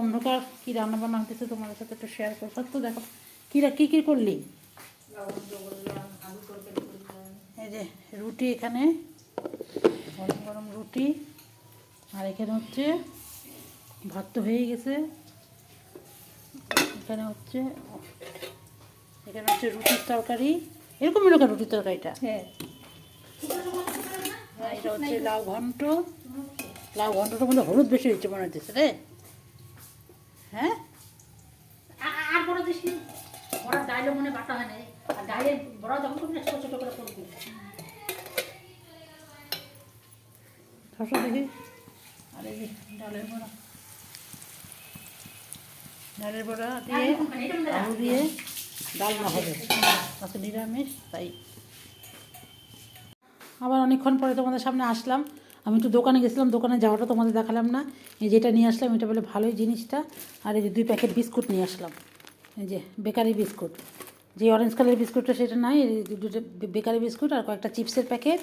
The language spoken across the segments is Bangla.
অন্ধকার, কী রান্নাবান্না হতেছে তোমাদের সাথে একটু শেয়ার করো। সব তো দেখো কী কী করলি। এই যে রুটি, এখানে গরম গরম রুটি, আর এখানে হচ্ছে ভাত তো হয়েই গেছে। এখানে হচ্ছে রুটির তরকারি। এরকম এরকম রুটির তরকারিটা, হ্যাঁ। এটা হচ্ছে লাউ ঘন্ট। লাউ ঘন্টটার মধ্যে হলুদ বেশি হয়েছে মনে হচ্ছে রে। হ্যাঁ, আর বড় দিস নি, বড় ডাইলে মনে বাটা হয় না। আর ডাইলে বড় যখন করবি না, ছোটো ছোটো করে করবি। শসা দেখি। আর এই যে ডালের বড়া, ডালের বড়া দিয়ে আলু দিয়ে ডালনা হবে। আচ্ছা, নিরামিষ তাই। আবার অনেকক্ষণ পরে তোমাদের সামনে আসলাম। আমি একটু দোকানে গেছিলাম, দোকানে যাওয়াটা তোমাদের দেখালাম না। এই যেটা নিয়ে আসলাম, এটা বলে ভালোই জিনিসটা। আর এই যে 2 প্যাকেট বিস্কুট নিয়ে আসলাম। এই যে বেকারি বিস্কুট, যে অরেঞ্জ কালারের বিস্কুটটা সেটা নাই, এই দুটো বেকারি বিস্কুট আর কয়েকটা চিপসের প্যাকেট,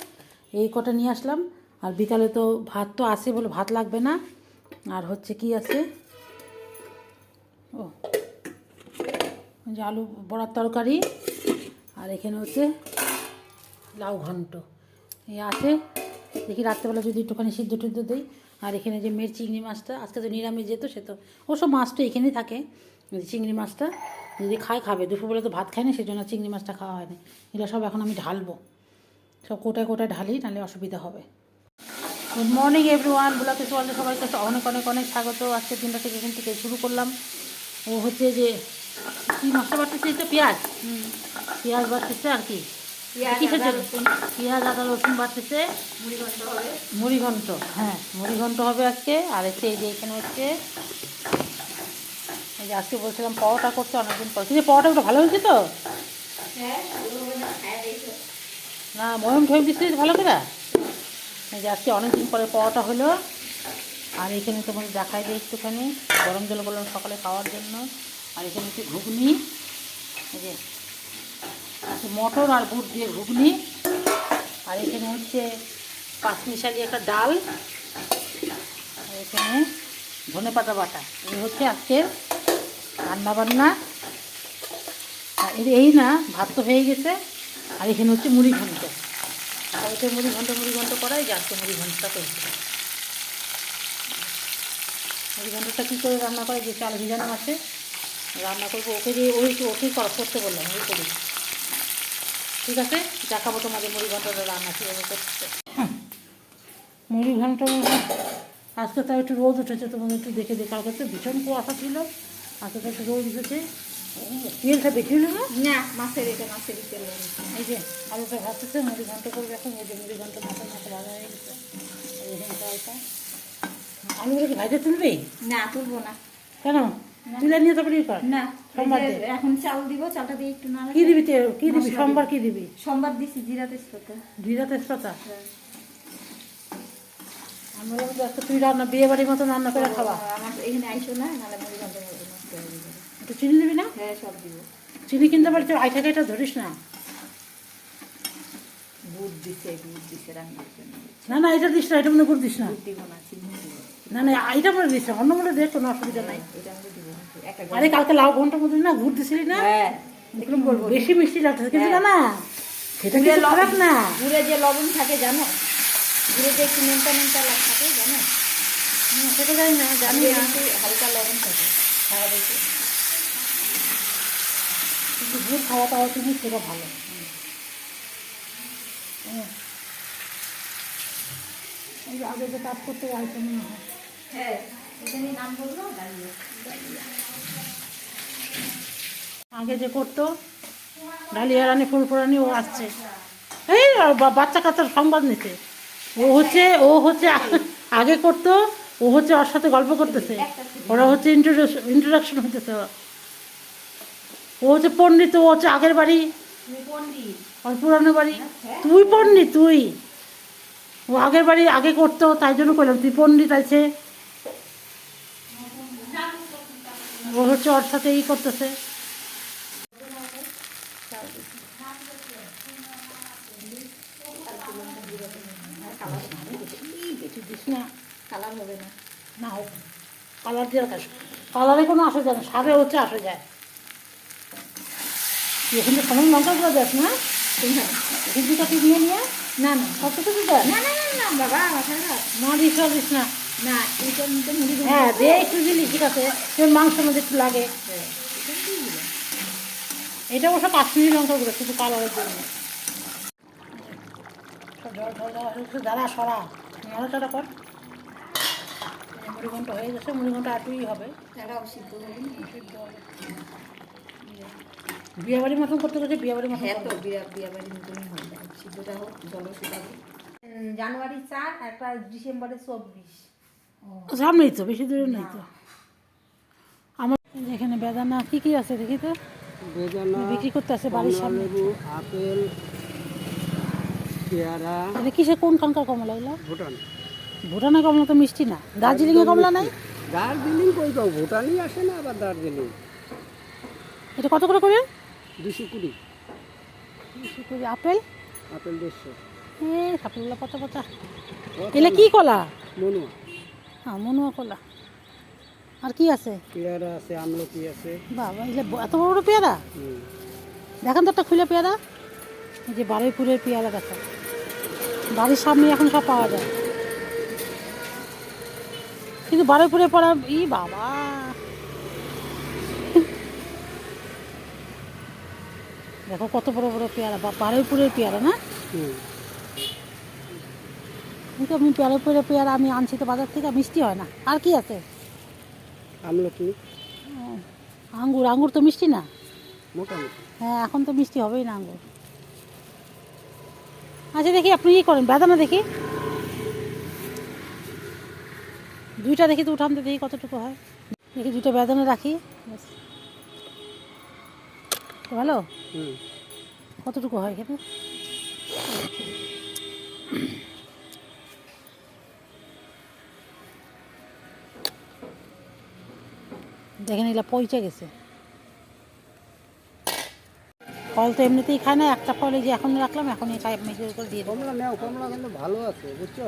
এই কটা নিয়ে আসলাম। আর বিকালে তো ভাত তো আসে বলে ভাত লাগবে না। আর হচ্ছে কি আছে, ও যে আলু বড়ার তরকারি, আর এখানে হচ্ছে লাউ ঘন্ট এই আছে। দেখি রাত্রেবেলা যদি একটুখানি সিদ্ধ টিদ্ধ দিই। আর এখানে যে মেয়ের চিংড়ি মাছটা, আজকে তো নিরামিষ যেত, সে তো ওসব মাছ তো এখানেই থাকে। চিংড়ি মাছটা যদি খাবে, দুপুরবেলা তো ভাত খায় না, সেই জন্য চিংড়ি মাছটা খাওয়া হয়নি। এগুলো সব এখন আমি ঢালবো, সব কোটায় কোটায় ঢালি, নাহলে অসুবিধা হবে। গুড মর্নিং এভরিওয়ান, ব্লগে ওয়ার্ল্ডে সবাইকে অনেক অনেক অনেক স্বাগত। আজকের দিনটা থেকে এখান থেকে শুরু করলাম। ও হচ্ছে যে কী মশলা বাড়তেছে, এটা পেঁয়াজ বাড়তেছে। আর কি পেঁয়াজ আদা রসুন বাড়তেছে। মুড়ি ঘন্ট, হ্যাঁ মুড়ি ঘন্ট হবে আজকে। আর হচ্ছে এই যে এখানে হচ্ছে এই যে আজকে বলছিলাম পরোটা করতে অনেকদিন পর। কিন্তু পরোটাগুলো ভালো হয়েছে তো না, ময়ম ঠয়ম দিচ্ছি ভালো করে। এই যে আজকে অনেকদিন পরে পরোটা হলো। আর এখানে তোমাদের দেখাই দিই একটুখানি, গরম জল বললাম সকালে খাওয়ার জন্য। আর এখানে হচ্ছে ঘুগনি, এই যে মটর আর বুট দিয়ে ঘুগনি। আর এখানে হচ্ছে 5 মিশালি একটা ডাল। আর এখানে ধনেপাতা বাটা। এই হচ্ছে আজকের রান্নাবান্না। আর এই না, ভাত তো হয়ে গেছে। আর এখানে হচ্ছে মুড়ি ঘন্ট। আর এটা মুড়ি ঘন্ট করাই যে আজকে মুড়ি ঘন্টটা করছে। মুড়ি ঘন্টটা কী করে রান্না করে, যে চাল ভিজানো আছে রান্না করবো, ওকে দিয়ে ওকেই করতে বললাম, ওই করি। ঠিক আছে, দেখাবো তোমাদের মুড়ি ঘন্টটা রান্না কীভাবে করছে। মুড়ি ঘন্ট আজকে তো একটু রোদ উঠেছে, তোমাদের একটু দেখে কালকে তো ভীষণ কুয়াশা ছিল। আজকে তো একটু রোদ উঠেছে। তেলটা বেশি হলো না, মাছের তেল। এই যে আলুটা ভাজতেছে, মুড়ি ঘন্ট করবে এখন। এই যে মুড়ি ঘন্ট মাছের মাথা ভাজা হয়ে গেছে। আলুগুলো কি ভাজা তুলবে? না, তুলবো না। কেন? তুলে নিয়ে তারপরে কর না। সোমবার এখন চাল দিব, চালটা দিয়ে একটু না। কি দিবি কি দিবি সোমবার? কি দিবি সোমবার? দিছি জিরা তেজপাতা। আমরা বলবো আজকে তুই রান্না বিয়ে বাড়ির মতো রান্না করে খাওয়া। আমার এখানে আইসো না, নাহলে মুড়ি ঘন্ট নষ্ট হয়ে যাবে। একটু চিনি দিবি না? হ্যাঁ, সব দিব। চিনি কিনতে পারছি, আইটা এটা ধরিস না। গুড় দিছে রান্নার জন্য। না এটা দিস না, এটা মনে গুড় দিস না। দিব না, চিনি দিব না। এটা মনে দিস না, অন্য মনে দেখ, কোনো অসুবিধা নাই। এটা আমি দিব। আরে কালকে লাউ ঘন্টার মধ্যে না গুড় দিছিলি না? হ্যাঁ, এগুলো বলবো বেশি মিষ্টি লাগতেছে কিন্তু না, সেটা কি খারাপ না। গুড়ে যে লবণ থাকে জানো, গুড়ে যে একটু নোনতা লাগ থাকে জানো, সেটা জানি না, জানি না। হালকা লবণ থাকে খাওয়া দেখে, কিন্তু গুড় খাওয়া পাওয়া কিন্তু সেটা ভালো। এই যে আগে যে কাজ করতে আসবে মনে হয়। হ্যাঁ, এখানে নাম বললো ডালিয়া। আগে যে করতো ডালিয়া রানী ফুলপুরানি, ও আসছে। এই বাচ্চা কাচ্চার সংবাদ নিতে। ও হচ্ছে আগে করতো, ও হচ্ছে ওর সাথে গল্প করতেছে। ওরা হচ্ছে ইন্ট্রোডাকশন হইতেছে। ও হচ্ছে পণ্ডিত, ও হচ্ছে আগের বাড়ি, ওর পুরানো বাড়ি। তুই পণ্ডিত, তুই ও আগের বাড়ি আগে করতো, তাই জন্য করলাম তুই পণ্ডিত আছে। ও হচ্ছে ওর সাথে করতেছে। বেশি দিস না, কালার হবে না। না হোক, কালার দিয়ে রাখাস। কালারে কোনো আসা যায় না, স্বাদে হচ্ছে আসা যায়। এখানে সামান্য লঙ্কা গুঁড়ো দেখ না, এখানে দুটো কি নিয়ে নিয়ে না না সব কিছু দিতে হয়। না না না না বাবা মাথায় রাখ। না দিস না দিস না। না এটার মধ্যে মুড়ি হ্যাঁ দে একটু দিলি ঠিক আছে, তোর মাংসের মধ্যে একটু লাগে। এটা অবশ্য কাশ্মীরি লঙ্কা গুঁড়ো, শুধু কালারের জন্য। দাঁড়া সরা, নড়াচড়া কর। মুড়ি ঘন্টা হয়ে গেছে, মুড়ি ঘন্টা আটুই হবে। এরাও সিদ্ধ হবে না। সিদ্ধ হবে। বিয়েবাড়ির মতন করতে করতে বিয়েবাড়ির মতন হ্যাঁ তো করবে। বিয়েবাড়ির মতনই হয় না, সিদ্ধটা হোক জল শুকাবে। জানুয়ারি 4 একটা ডিসেম্বরে 24। সামনেই তো, বেশি দূরে নেই তো। আমার এখানে বেদানা কি কি আছে দেখি তো, বেদানা, বিক্রি করতে আছে বাড়ির সামনে। কমলালেবু, আপেল, পেয়ারা, এটা কিসে কোন কানকার কমলা এগুলো? ভুটান। ভুটানের কমলা তো মিষ্টি না, দার্জিলিংয়ে কমলা নাই? দার্জিলিং কই পাবো, ভুটানই আসে না আবার দার্জিলিং। এটা কত করে করে? 220, আপেল? আপেল 150। আপেলগুলো পচা পচা। এগুলো কি কলা? মনুয়া, হ্যাঁ মনুয়া কলা। আর কি আছে? পেয়ারা আছে, আমলকি আছে। বাবা এগুলো এত বড় বড় পেয়ারা, হুম। দেখেন তো একটা খুলে পেয়ারা। এই যে বারুইপুরের পেয়ারা দেখো, বাড়ির সামনে এখন সব পাওয়া যায়, কিন্তু বারুইপুরে পড়া ই বাবা। দেখো কত বড় বড় পেয়ারা, বারুইপুরের পেয়ারা না? হুম। কিন্তু আমি বারুইপুরের পেয়ারা আমি আনছি তো বাজার থেকে, মিষ্টি হয় না। আর কি আছে? আমলকি আঙ্গুর, আঙ্গুর তো মিষ্টি না। মোটামুটি। হ্যাঁ এখন তো মিষ্টি হবেই না আঙ্গুর। আচ্ছা দেখি আপনি কি করেন, বেদানা দেখি, দুইটা দেখি তো উঠানতে, দেখি কতটুকু হয়। দেখি দুটো বেদানা রাখি ব্যাস। তো ভালো, হুম। কতটুকু হয় এখানে? দেখেন এগুলো পচে গেছে। ফল তো এমনিতেই খায় না, একটা ফল এই যে এখন রাখলাম, এখনই খাই, মেজে করে দিয়ে দেবো। কমলা নেও, কমলা কিন্তু ভালো আছে বুঝছো।